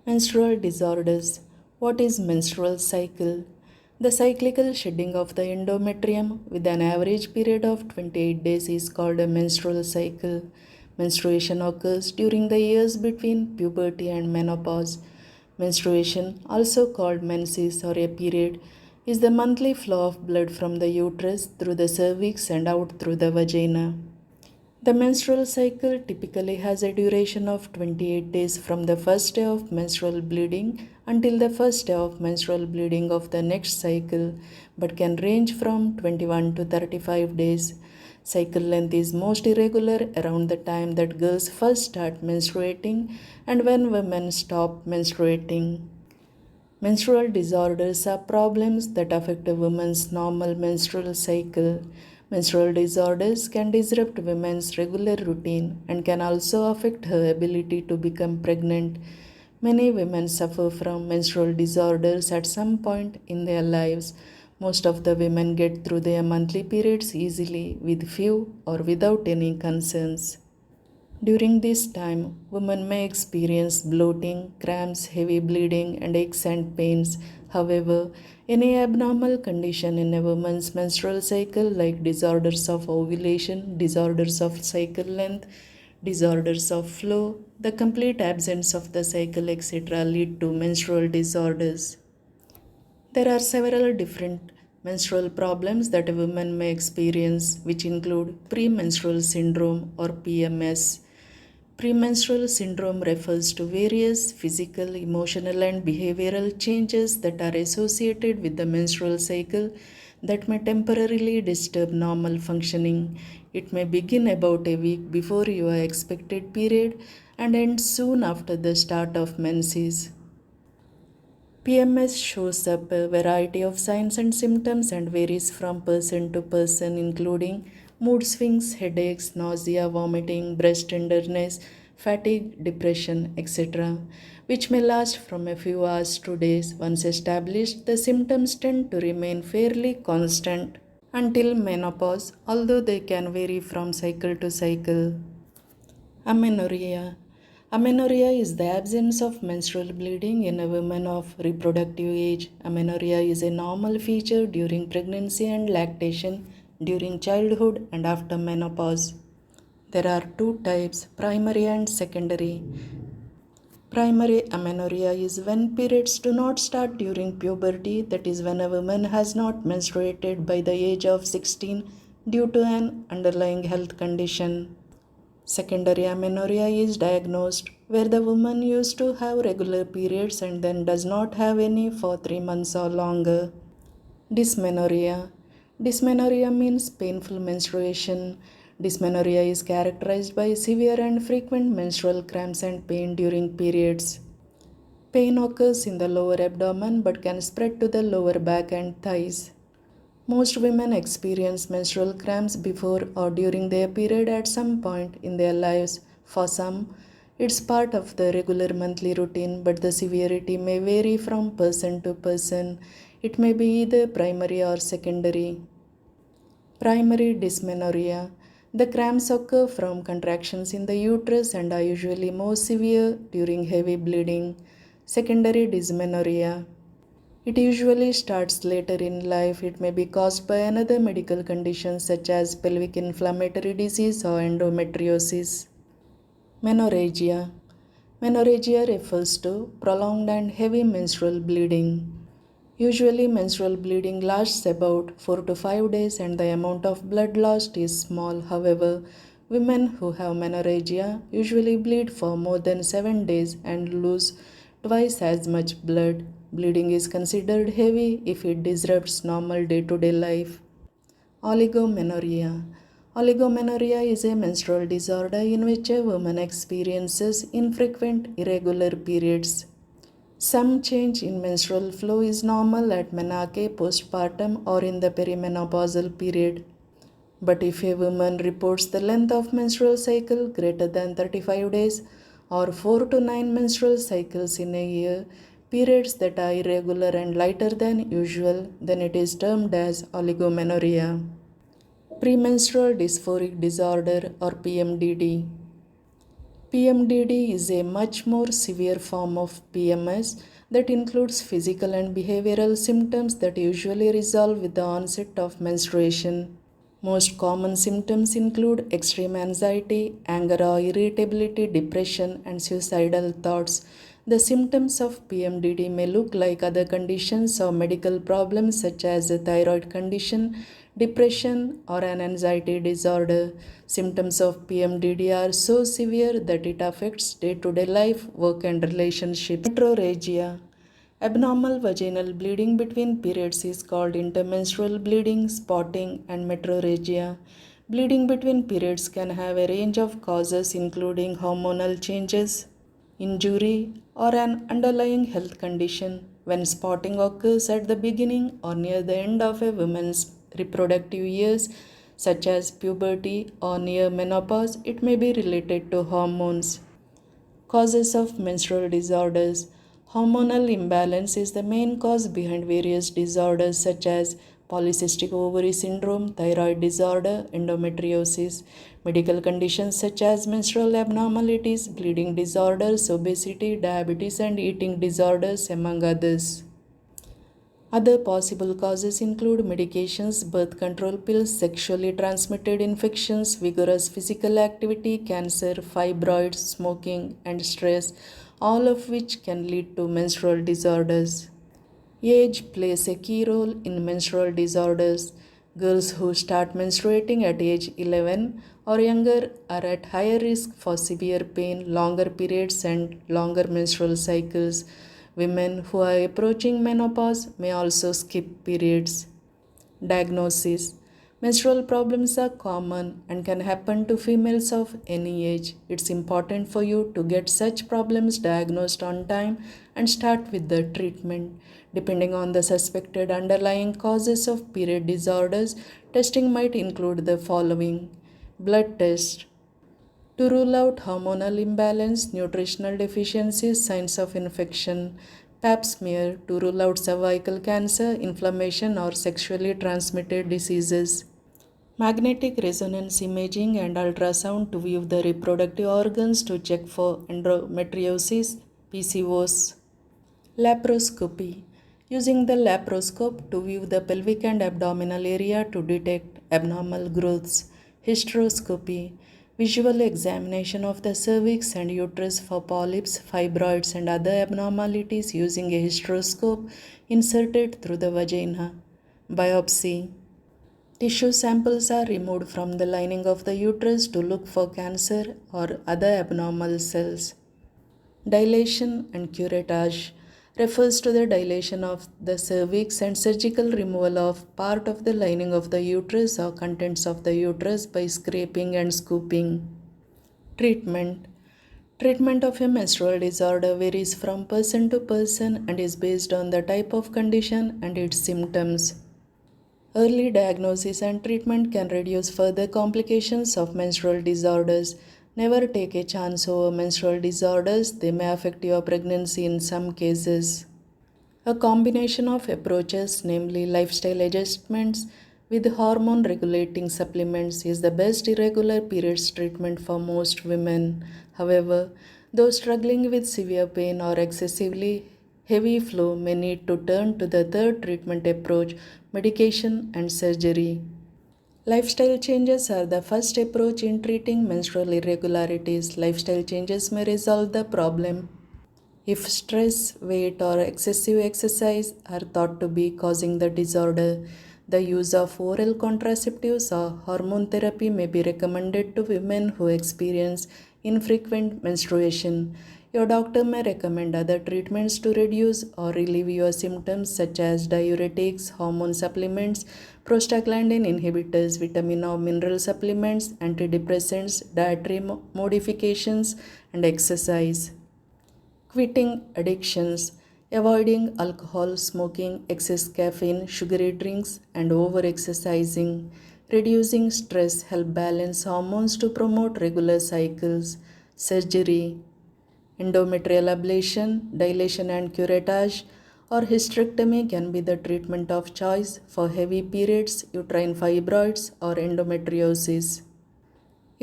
Menstrual disorders. What is menstrual cycle? The cyclical shedding of the endometrium with an average period of 28 days is called a menstrual cycle. Menstruation occurs during the years between puberty and menopause. Menstruation, also called menses or a period, is the monthly flow of blood from the uterus through the cervix and out through the vagina. The menstrual cycle typically has a duration of 28 days from the first day of menstrual bleeding until the first day of menstrual bleeding of the next cycle, but can range from 21 to 35 days. Cycle length is most irregular around the time that girls first start menstruating and when women stop menstruating. Menstrual disorders are problems that affect a woman's normal menstrual cycle. Menstrual disorders can disrupt women's regular routine and can also affect her ability to become pregnant. Many women suffer from menstrual disorders at some point in their lives. Most of the women get through their monthly periods easily with few or without any concerns. During this time, women may experience bloating, cramps, heavy bleeding, and aches and pains. However, any abnormal condition in a woman's menstrual cycle, like disorders of ovulation, disorders of cycle length, disorders of flow, the complete absence of the cycle, etc., lead to menstrual disorders. There are several different menstrual problems that a woman may experience, which include premenstrual syndrome or PMS. Premenstrual syndrome refers to various physical, emotional, and behavioral changes that are associated with the menstrual cycle that may temporarily disturb normal functioning. It may begin about a week before your expected period and end soon after the start of menses. PMS shows up a variety of signs and symptoms and varies from person to person, including mood swings, headaches, nausea, vomiting, breast tenderness, fatigue, depression, etc., which may last from a few hours to days. Once established, the symptoms tend to remain fairly constant until menopause, although they can vary from cycle to cycle. Amenorrhea. Amenorrhea is the absence of menstrual bleeding in a woman of reproductive age. Amenorrhea is a normal feature during pregnancy and lactation, during childhood, and after menopause. There are two types, primary and secondary. Primary amenorrhea is when periods do not start during puberty, that is, when a woman has not menstruated by the age of 16 due to an underlying health condition. Secondary amenorrhea is diagnosed where the woman used to have regular periods and then does not have any for 3 months or longer. Dysmenorrhea. Dysmenorrhea means painful menstruation. Dysmenorrhea is characterized by severe and frequent menstrual cramps and pain during periods. Pain occurs in the lower abdomen but can spread to the lower back and thighs. Most women experience menstrual cramps before or during their period at some point in their lives. For some, it's part of the regular monthly routine, but the severity may vary from person to person. It may be either primary or secondary. Primary dysmenorrhea. The cramps occur from contractions in the uterus and are usually more severe during heavy bleeding. Secondary dysmenorrhea. It usually starts later in life. It may be caused by another medical condition such as pelvic inflammatory disease or endometriosis. Menorrhagia. Menorrhagia refers to prolonged and heavy menstrual bleeding. Usually, menstrual bleeding lasts about 4 to 5 days and the amount of blood lost is small. However, women who have menorrhagia usually bleed for more than 7 days and lose twice as much blood. Bleeding is considered heavy if it disrupts normal day to day life. Oligomenorrhea. Oligomenorrhea is a menstrual disorder in which a woman experiences infrequent irregular periods. Some change in menstrual flow is normal at menarche, postpartum, or in the perimenopausal period. But if a woman reports the length of menstrual cycle greater than 35 days or 4 to 9 menstrual cycles in a year, periods that are irregular and lighter than usual, then it is termed as oligomenorrhea. Premenstrual dysphoric disorder or PMDD. PMDD is a much more severe form of PMS that includes physical and behavioral symptoms that usually resolve with the onset of menstruation. Most common symptoms include extreme anxiety, anger or irritability, depression, and suicidal thoughts. The symptoms of PMDD may look like other conditions or medical problems such as a thyroid condition, depression, or an anxiety disorder. Symptoms of PMDD are so severe that it affects day to day life, work, and relationships. Menorrhagia. Abnormal vaginal bleeding between periods is called intermenstrual bleeding, spotting, and menorrhagia. Bleeding between periods can have a range of causes including hormonal changes, injury, or an underlying health condition. When spotting occurs at the beginning or near the end of a woman's reproductive years, such as puberty or near menopause, it may be related to hormones. Causes of menstrual disorders. Hormonal imbalance is the main cause behind various disorders such as polycystic ovary syndrome, thyroid disorder, endometriosis. Medical conditions such as menstrual abnormalities, bleeding disorders, obesity, diabetes, and eating disorders, among others. Other possible causes include medications, birth control pills, sexually transmitted infections, vigorous physical activity, cancer, fibroids, smoking, and stress, all of which can lead to menstrual disorders. Age plays a key role in menstrual disorders. Girls who start menstruating at age 11 or younger are at higher risk for severe pain, longer periods, and longer menstrual cycles. Women who are approaching menopause may also skip periods. Diagnosis. Menstrual problems are common and can happen to females of any age. It's important for you to get such problems diagnosed on time and start with the treatment. Depending on the suspected underlying causes of period disorders, testing might include the following: blood test to rule out hormonal imbalance, nutritional deficiencies, signs of infection; pap smear to rule out cervical cancer, inflammation, or sexually transmitted diseases; magnetic resonance imaging and ultrasound to view the reproductive organs to check for endometriosis, PCOs; laparoscopy, using the laparoscope to view the pelvic and abdominal area to detect abnormal growths; hysteroscopy, visual examination of the cervix and uterus for polyps, fibroids, and other abnormalities using a hysteroscope inserted through the vagina; biopsy, tissue samples are removed from the lining of the uterus to look for cancer or other abnormal cells. Dilation and curettage refers to the dilation of the cervix and surgical removal of part of the lining of the uterus or contents of the uterus by scraping and scooping. Treatment. Treatment of a menstrual disorder varies from person to person and is based on the type of condition and its symptoms. Early diagnosis and treatment can reduce further complications of menstrual disorders. Never take a chance over menstrual disorders, they may affect your pregnancy in some cases. A combination of approaches, namely lifestyle adjustments with hormone regulating supplements, is the best irregular periods treatment for most women. However, those struggling with severe pain or excessively heavy flow may need to turn to the third treatment approach: medication and surgery. Lifestyle changes are the first approach in treating menstrual irregularities. Lifestyle changes may resolve the problem. If stress, weight, or excessive exercise are thought to be causing the disorder, the use of oral contraceptives or hormone therapy may be recommended to women who experience infrequent menstruation. Your doctor may recommend other treatments to reduce or relieve your symptoms, such as diuretics, hormone supplements, prostaglandin inhibitors, vitamin or mineral supplements, antidepressants, dietary modifications, and exercise. Quitting addictions, avoiding alcohol, smoking, excess caffeine, sugary drinks, and over-exercising. Reducing stress help balance hormones to promote regular cycles. Surgery, endometrial ablation, dilation and curettage, or hysterectomy can be the treatment of choice for heavy periods, uterine fibroids, or endometriosis.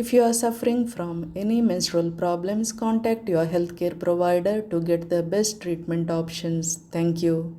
If you are suffering from any menstrual problems, contact your healthcare provider to get the best treatment options. Thank you.